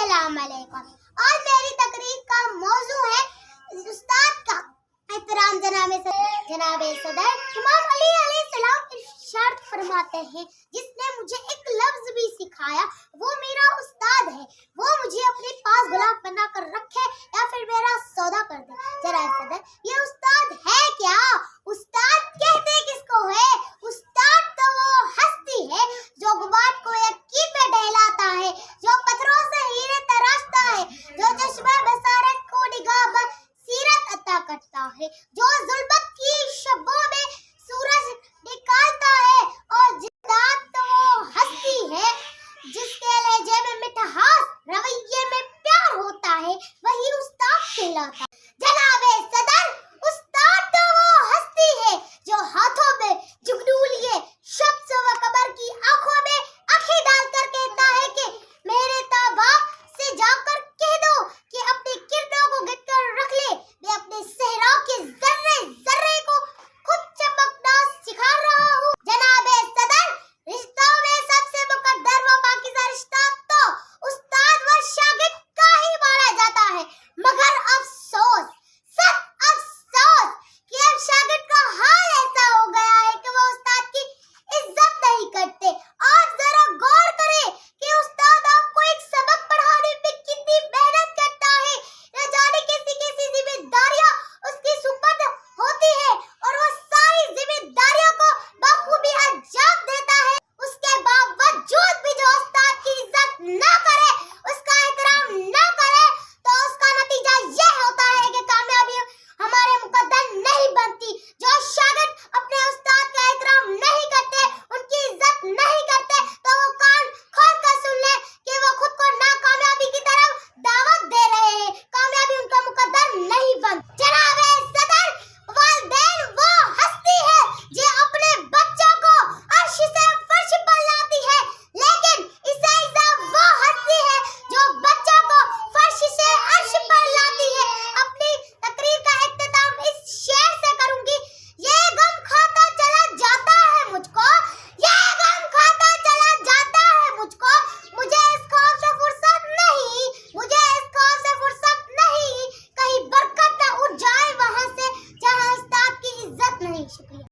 अस्सलाम वालेकुम। आज मेरी तकरीर का मौजू है उस्ताद का एहतराम। जनाब सदर इमाम अली अलैहिस्सलाम इरशाद फरमाते हैं, जिसने मुझे एक लफ्ज भी सिखाया वो मेरा उस्ताद है। वो मुझे अपने पास गुलाम बना कर रखे या फिर मेरा सौदा कर दे। जनाब सदर, ये उस्ताद है क्या? उस्ताद कहते किसको है? उस्ताद तो वो हस्ती है जो गुबार को यकीन में डहलाता है, जो पत्थरों से हीरे तराशता है, जो चश्मे बसारत को निगाह बसीरत अता करता है, जो जुल्मत की शबों में सूरज निकालता है। और जिद्दात तो वो हस्ती है जिसके लहजे में मिठास, रवैये में प्यार होता है, वही उस्ताद कहलाता है। जनाबे सदर, उस्ताद तो वो हस्ती है जो हाथों में जुगनू लिए शब्द व कबर की आंखों में आंखें डालकर कहता है कि मेरे ताबा से जाकर कह दो कि अपनी किरणों को गिर कर रख ले। मैं अपने सहरा के जर्रे जर्रे को खुद चमकना सिखा रहा हूँ। जनाबे सदर, रिश्तों में सबसे मुकद्दर व पाकीज़ा रिश्ता तो उस्ताद व शागिर्द का ही माना जाता है। मगर अफसोस, सख्त अफसोस कि अब शागिर्द का हाल ऐसा हो गया है कि वो उस्ताद की इज्जत नहीं करते। आज जरा गौर करें कि उस्ताद आपको एक सबक पढ़ाने में कितनी मेहनत करता है। न जाने कैसी कैसी जिम्मेदारियां उसकी सुपुर्द होती है और वो सारी जिम्मेदारियों को बखूबी अंजाम देता है। उसके बावजूद भी जो उस्ताद की इज्जत न करे, उसका एहतराम न करे, तो उसका नतीजा यह होता है कि कामयाबी हमारे मुकद्दर नहीं बनती। जो शागिर्द अपने उस्ताद का एहतराम नहीं करते, उनकी इज्जत नहीं करते, तो वो कान खोल कर सुन ले कि वो खुद को नाकामयाबी की तरफ दावत दे रहे हैं। कामयाबी उनका मुकद्दर नहीं बनती। जनाबे सदर, वालिदैन वो हस्ती है जो अपने बच्चों को अर्श से फर्श पर लाती है, लेकिन इज़ा वो हस्ती है जो बच्चों को फर्श से अर्श पर लाती है। अपनी तकरीर का इख्तिताम इस शेर से करूंगी। ये गम खाता चला जाता है मुझको, ये गम खाता चला जाता है मुझको। मुझे इस खौफ से फुर्सत नहीं, मुझे इस खौफ से फुर्सत नहीं, कहीं बरकत न उठ जाए वहां से जहां उस्ताद की इज्जत नहीं। शुक्रिया।